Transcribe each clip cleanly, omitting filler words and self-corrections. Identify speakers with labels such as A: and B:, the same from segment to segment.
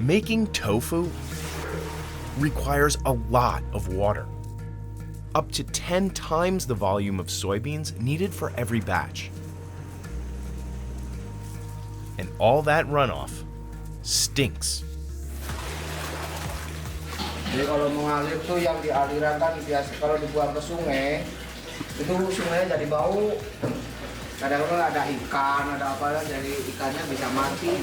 A: Making tofu requires a lot of water, up to 10 times the volume of soybeans needed for every batch. And all that runoff stinks.
B: Jadi kalau mengalir tuh yang di aliran kan biasa kalau dibuang ke sungai, itu sungainya jadi bau. Kadang-kadang ada ikan, ada apa, jadi ikannya bisa mati.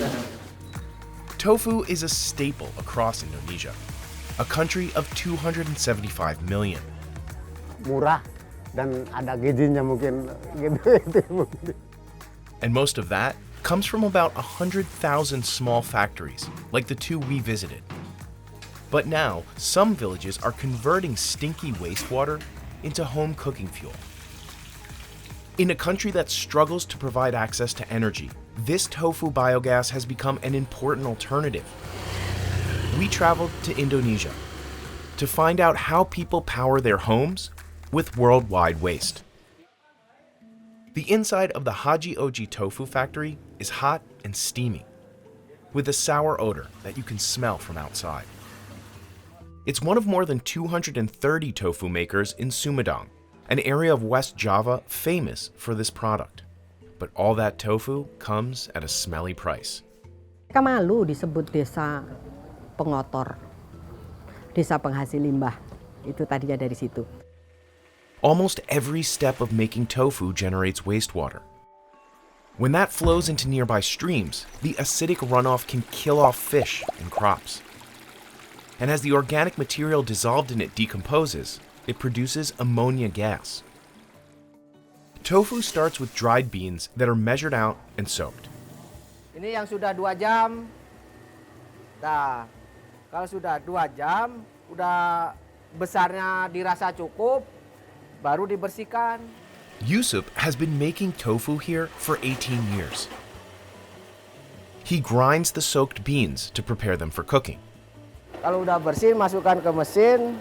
A: Tofu is a staple across Indonesia, a country of 275 million.
C: Murah dan ada gizinya mungkin gitu.
A: And most of that comes from about 100,000 small factories, like the two we visited. But now, some villages are converting stinky wastewater into home cooking fuel. In a country that struggles to provide access to energy, this tofu biogas has become an important alternative. We traveled to Indonesia to find out how people power their homes with worldwide waste. The inside of the Haji Oji tofu factory is hot and steamy, with a sour odor that you can smell from outside. It's one of more than 230 tofu makers in Sumedang, an area of West Java famous for this product. But all that tofu comes at a smelly price.
D: Mereka malu disebut desa pengotor, desa penghasil limbah. Itu tadinya dari situ.
A: Almost every step of making tofu generates wastewater. When that flows into nearby streams, the acidic runoff can kill off fish and crops. And as the organic material dissolved in it decomposes, it produces ammonia gas. Tofu starts with dried beans that are measured out and soaked.
B: Ini yang sudah 2 jam. Nah, kalau sudah 2 jam, udah besarnya dirasa cukup, baru dibersihkan.
A: Yusuf has been making tofu here for 18 years. He grinds the soaked beans to prepare them for cooking.
B: Kalau udah bersih, masukkan ke mesin,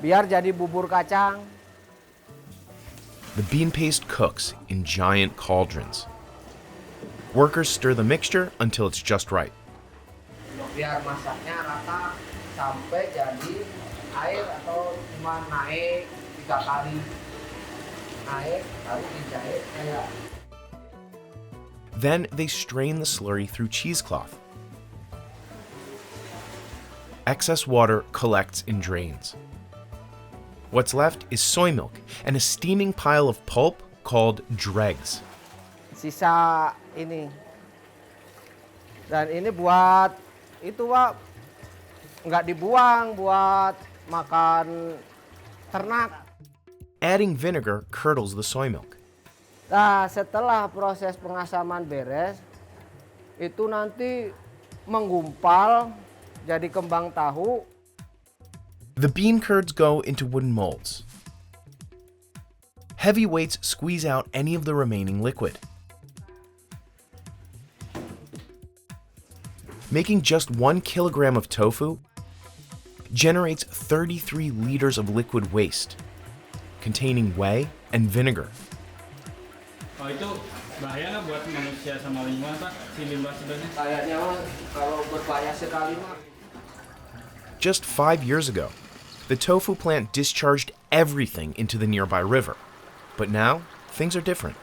B: biar jadi bubur kacang.
A: The bean paste cooks in giant cauldrons. Workers stir the mixture until it's just right.
B: Biar masaknya rata sampai jadi air atau cuma naik 3 kali. Naik, lalu dijahit kayak.
A: Then they strain the slurry through cheesecloth. Excess water collects in drains. What's left is soy milk and a steaming pile of pulp called dregs.
B: Sisa ini. Dan ini buat itu, Pak, nggak dibuang, buat makan ternak.
A: Adding vinegar curdles the soy milk.
B: Nah, setelah proses pengasaman beres, itu nanti menggumpal jadi kembang tahu.
A: The bean curds go into wooden molds. Heavy weights squeeze out any of the remaining liquid. Making just 1 kilogram of tofu generates 33 liters of liquid waste, containing whey and vinegar.
E: Oh, itu bahaya nggak buat manusia sama lingkungan, Pak? Si limbah sebenarnya?
B: Kayaknya kalau berbahaya sekali, Pak.
A: Just 5 years ago, the tofu plant discharged everything into the nearby river. But now, things are different.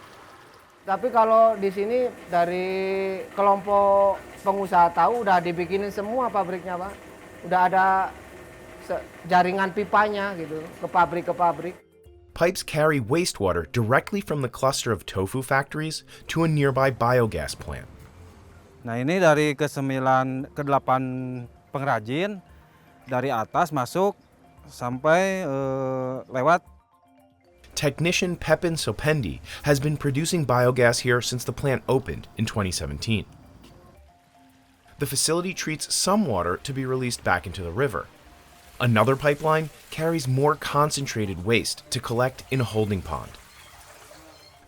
B: Tapi kalau di sini dari kelompok pengusaha tahu udah dibikinin semua pabriknya, Pak. Udah ada jaringan pipanya gitu ke pabrik.
A: Pipes carry wastewater directly from the cluster of tofu factories to a nearby biogas plant.
F: Nah, ini dari ke-8 pengrajin dari atas masuk sampai lewat.
A: Technician Pepin Sopendi has been producing biogas here since the plant opened in 2017. The facility treats some water to be released back into the river. Another pipeline carries more concentrated waste to collect in a holding pond.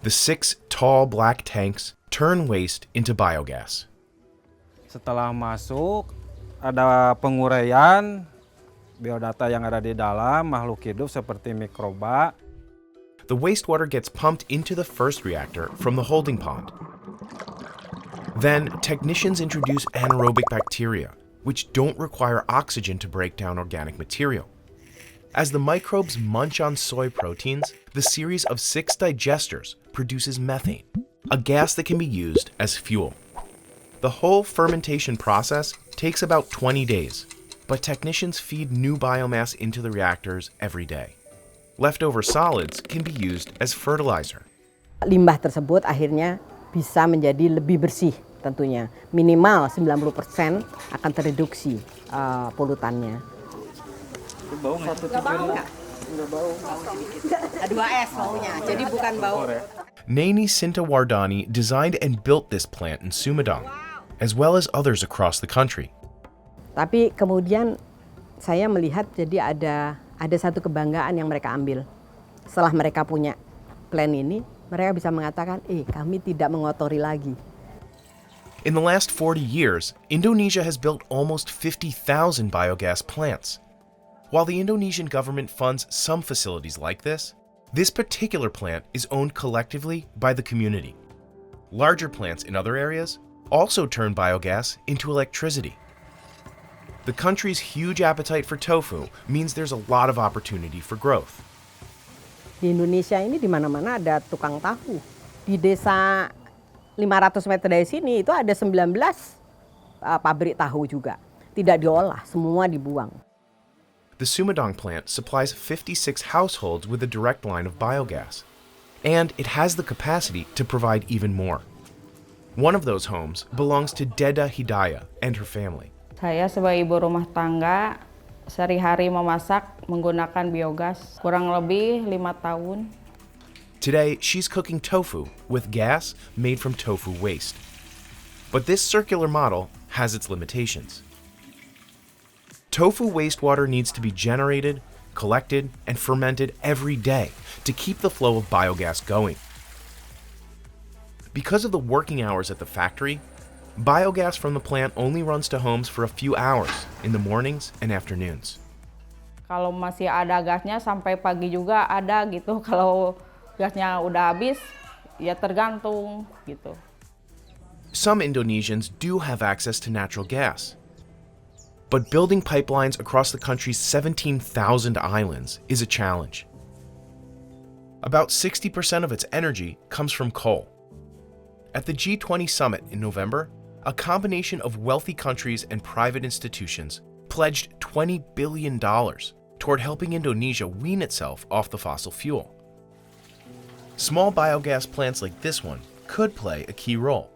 A: The 6 tall black tanks turn waste into biogas.
F: Setelah masuk, ada penguraian biodata yang ada di dalam, makhluk hidup seperti mikroba.
A: The wastewater gets pumped into the first reactor from the holding pond. Then, technicians introduce anaerobic bacteria, which don't require oxygen to break down organic material. As the microbes munch on soy proteins, the series of 6 digesters produces methane, a gas that can be used as fuel. The whole fermentation process takes about 20 days, but technicians feed new biomass into the reactors every day. Leftover solids can be used as fertilizer.
D: Limbah tersebut akhirnya bisa menjadi lebih bersih tentunya. Minimal 90% akan tereduksi polutannya.
E: Itu bau nggak?
D: Nggak bau nggak? Nggak bau. H2S baunya, jadi bukan bau.
A: Naini Sintawardani designed and built this plant in Sumedang, as well as others across the country.
D: Tapi kemudian saya melihat jadi ada satu kebanggaan yang mereka ambil. Setelah mereka punya plan ini, mereka bisa mengatakan, kami tidak mengotori lagi.
A: In the last 40 years, Indonesia has built almost 50,000 biogas plants. While the Indonesian government funds some facilities like this particular plant is owned collectively by the community. Larger plants in other areas also turn biogas into electricity. The country's huge appetite for tofu means there's a lot of opportunity for growth.
D: Di Indonesia ini di mana-mana ada tukang tahu. Di desa 500 meter dari sini itu ada 19 pabrik tahu juga. Tidak diolah, semua dibuang.
A: The Sumedang plant supplies 56 households with a direct line of biogas, and it has the capacity to provide even more. One of those homes belongs to Deda Hidayah and her family.
G: Saya sebagai ibu rumah tangga, sehari-hari memasak menggunakan biogas kurang lebih 5 tahun.
A: Today, she's cooking tofu with gas made from tofu waste. But this circular model has its limitations. Tofu wastewater needs to be generated, collected, and fermented every day to keep the flow of biogas going. Because of the working hours at the factory, biogas from the plant only runs to homes for a few hours in the mornings and afternoons.
G: Kalau masih ada gasnya sampai pagi juga ada gitu. Kalau gasnya udah habis, ya tergantung gitu.
A: Some Indonesians do have access to natural gas. But building pipelines across the country's 17,000 islands is a challenge. About 60% of its energy comes from coal. At the G20 summit in November, a combination of wealthy countries and private institutions pledged $20 billion toward helping Indonesia wean itself off the fossil fuel. Small biogas plants like this one could play a key role.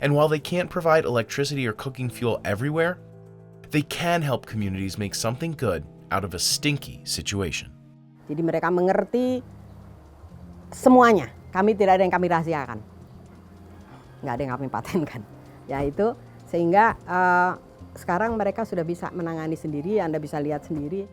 A: And while they can't provide electricity or cooking fuel everywhere, they can help communities make something good out of a stinky situation.
D: Jadi mereka mengerti semuanya. Kami tidak ada yang kami rahasiakan. Nggak ada yang kami patenkan. Ya itu sehingga sekarang mereka sudah bisa menangani sendiri, Anda bisa lihat sendiri.